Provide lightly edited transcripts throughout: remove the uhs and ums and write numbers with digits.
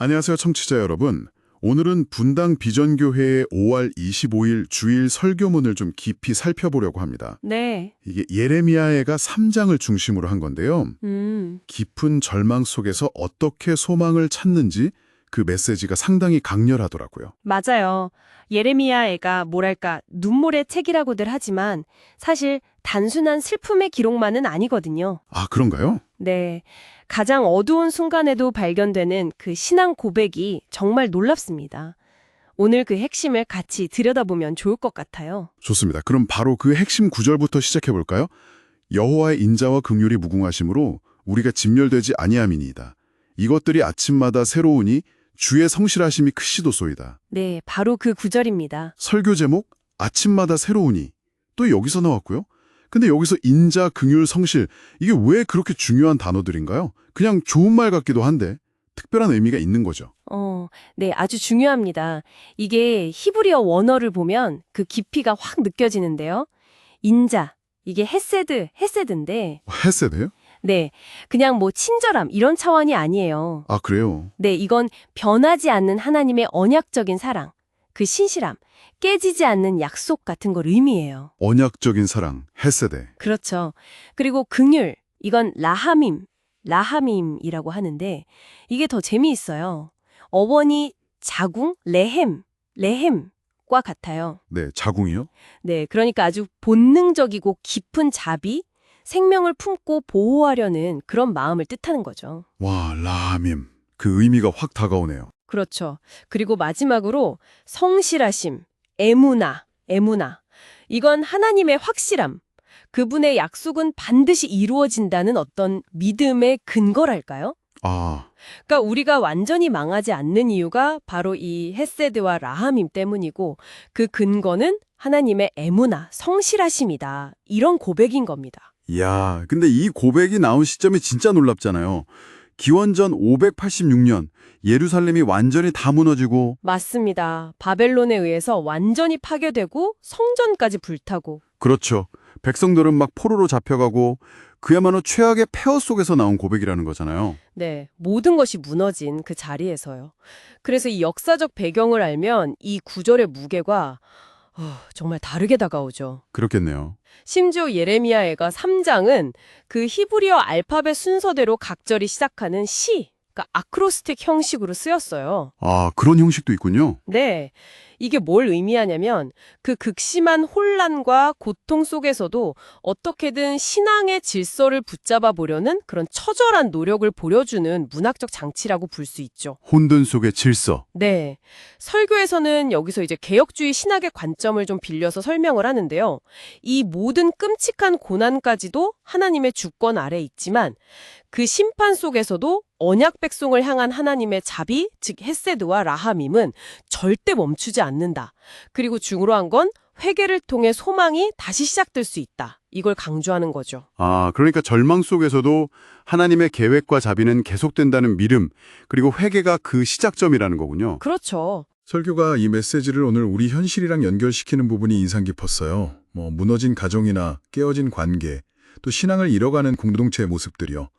안녕하세요, 청취자 여러분. 오늘은 분당 비전교회의 5월 25일 주일 설교문을 좀 깊이 살펴보려고 합니다. 네. 이게 예레미야애가 3장을 중심으로 한 건데요. 음, 깊은 절망 속에서 어떻게 소망을 찾는지 그 메시지가 상당히 강렬하더라고요. 맞아요. 예레미야 애가 뭐랄까 눈물의 책이라고들 하지만 사실 단순한 슬픔의 기록만은 아니거든요. 아, 그런가요? 네. 가장 어두운 순간에도 발견되는 그 신앙 고백이 정말 놀랍습니다. 오늘 그 핵심을 같이 들여다보면 좋을 것 같아요. 좋습니다. 그럼 바로 그 핵심 구절부터 시작해 볼까요? 여호와의 인자와 긍휼이 무궁하심으로 우리가 진멸되지 아니함이니이다. 이것들이 아침마다 새로우니 주의 성실하심이 크시도소이다. 네, 바로 그 구절입니다. 설교 제목 아침마다 새로우니 또 여기서 나왔고요. 근데 여기서 인자, 긍휼, 성실 이게 왜 그렇게 중요한 단어들인가요? 그냥 좋은 말 같기도 한데 특별한 의미가 있는 거죠. 네, 아주 중요합니다. 이게 히브리어 원어를 보면 그 깊이가 확 느껴지는데요. 인자, 이게 헤세드인데, 헤세드요? 네, 그냥 뭐 친절함 이런 차원이 아니에요. 아, 그래요. 네, 이건 변하지 않는 하나님의 언약적인 사랑, 그 신실함, 깨지지 않는 약속 같은 걸 의미해요. 언약적인 사랑, 헤세드. 그렇죠. 그리고 긍휼, 이건 라하밈이라고 하는데 이게 더 재미있어요. 어원이 자궁, 레헴과 같아요. 네, 자궁이요? 네, 그러니까 아주 본능적이고 깊은 자비, 생명을 품고 보호하려는 그런 마음을 뜻하는 거죠. 와, 라함임. 그 의미가 확 다가오네요. 그렇죠. 그리고 마지막으로 성실하심, 에무나. 이건 하나님의 확실함. 그분의 약속은 반드시 이루어진다는 어떤 믿음의 근거랄까요? 아, 그러니까 우리가 완전히 망하지 않는 이유가 바로 이 헤세드와 라함임 때문이고 그 근거는 하나님의 에무나, 성실하심이다. 이런 고백인 겁니다. 이야, 근데 이 고백이 나온 시점이 진짜 놀랍잖아요. 기원전 586년 예루살렘이 완전히 다 무너지고 맞습니다. 바벨론에 의해서 완전히 파괴되고 성전까지 불타고. 그렇죠. 백성들은 막 포로로 잡혀가고 그야말로 최악의 폐허 속에서 나온 고백이라는 거잖아요. 네, 모든 것이 무너진 그 자리에서요. 그래서 이 역사적 배경을 알면 이 구절의 무게가 정말 다르게 다가오죠. 그렇겠네요. 심지어 예레미야 애가 3장은 그 히브리어 알파벳 순서대로 각절이 시작하는 시, 그러니까 아크로스틱 형식으로 쓰였어요. 아, 그런 형식도 있군요. 네, 이게 뭘 의미하냐면 그 극심한 혼란과 고통 속에서도 어떻게든 신앙의 질서를 붙잡아 보려는 그런 처절한 노력을 보여주는 문학적 장치라고 볼 수 있죠. 혼돈 속의 질서. 네. 설교에서는 여기서 이제 개혁주의 신학의 관점을 좀 빌려서 설명을 하는데요. 이 모든 끔찍한 고난까지도 하나님의 주권 아래 있지만 그 심판 속에서도 언약 백성을 향한 하나님의 자비, 즉 헤세드와 라하밈은 절대 멈추지 않는다. 그리고 중요한 건 회개를 통해 소망이 다시 시작될 수 있다. 이걸 강조하는 거죠. 아, 그러니까 절망 속에서도 하나님의 계획과 자비는 계속된다는 믿음, 그리고 회개가 그 시작점이라는 거군요. 그렇죠. 설교가 이 메시지를 오늘 우리 현실이랑 연결시키는 부분이 인상 깊었어요. 무너진 가정이나 깨어진 관계, 또 신앙을 잃어가는 공동체의 모습들이요.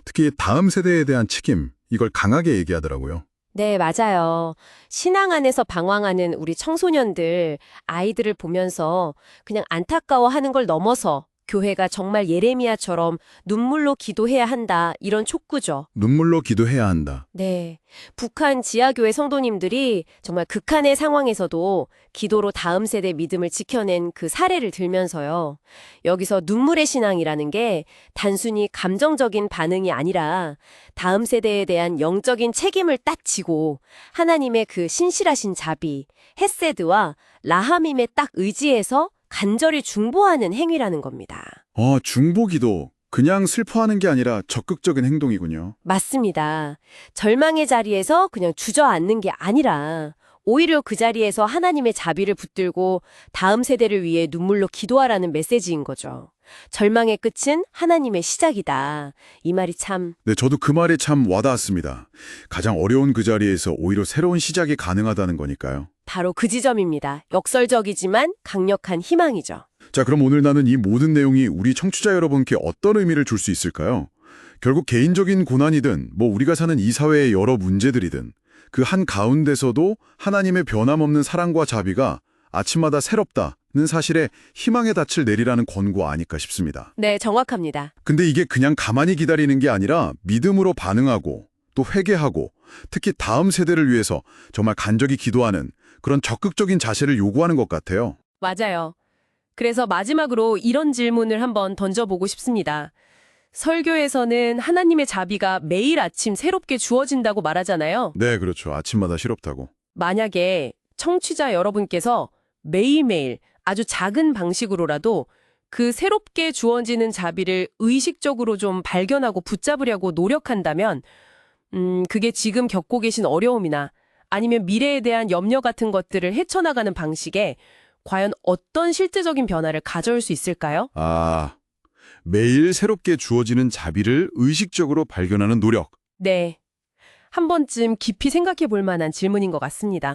특히 다음 세대에 대한 책임, 이걸 강하게 얘기하더라고요. 네, 맞아요. 신앙 안에서 방황하는 우리 청소년들, 아이들을 보면서 그냥 안타까워하는 걸 넘어서 교회가 정말 예레미야처럼 눈물로 기도해야 한다, 이런 촉구죠. 눈물로 기도해야 한다. 네. 북한 지하교회 성도님들이 정말 극한의 상황에서도 기도로 다음 세대 믿음을 지켜낸 그 사례를 들면서요. 여기서 눈물의 신앙이라는 게 단순히 감정적인 반응이 아니라 다음 세대에 대한 영적인 책임을 딱 지고 하나님의 그 신실하신 자비, 헤세드와 라하밈에 딱 의지해서 간절히 중보하는 행위라는 겁니다. 중보기도. 그냥 슬퍼하는 게 아니라 적극적인 행동이군요. 맞습니다. 절망의 자리에서 그냥 주저앉는 게 아니라 오히려 그 자리에서 하나님의 자비를 붙들고 다음 세대를 위해 눈물로 기도하라는 메시지인 거죠. 절망의 끝은 하나님의 시작이다. 이 말이 참... 네, 저도 그 말이 참 와닿았습니다. 가장 어려운 그 자리에서 오히려 새로운 시작이 가능하다는 거니까요. 바로 그 지점입니다. 역설적이지만 강력한 희망이죠. 자, 그럼 오늘 나눈 이 모든 내용이 우리 청취자 여러분께 어떤 의미를 줄 수 있을까요? 결국 개인적인 고난이든 우리가 사는 이 사회의 여러 문제들이든 그 한 가운데서도 하나님의 변함없는 사랑과 자비가 아침마다 새롭다는 사실에 희망의 닻을 내리라는 권고 아닐까 싶습니다. 네, 정확합니다. 근데 이게 그냥 가만히 기다리는 게 아니라 믿음으로 반응하고 또 회개하고 특히 다음 세대를 위해서 정말 간절히 기도하는 그런 적극적인 자세를 요구하는 것 같아요. 맞아요. 그래서 마지막으로 이런 질문을 한번 던져보고 싶습니다. 설교에서는 하나님의 자비가 매일 아침 새롭게 주어진다고 말하잖아요. 네, 그렇죠. 아침마다 새롭다고. 만약에 청취자 여러분께서 매일매일 아주 작은 방식으로라도 그 새롭게 주어지는 자비를 의식적으로 좀 발견하고 붙잡으려고 노력한다면 그게 지금 겪고 계신 어려움이나 아니면 미래에 대한 염려 같은 것들을 헤쳐나가는 방식에 과연 어떤 실제적인 변화를 가져올 수 있을까요? 매일 새롭게 주어지는 자비를 의식적으로 발견하는 노력. 네. 한 번쯤 깊이 생각해 볼 만한 질문인 것 같습니다.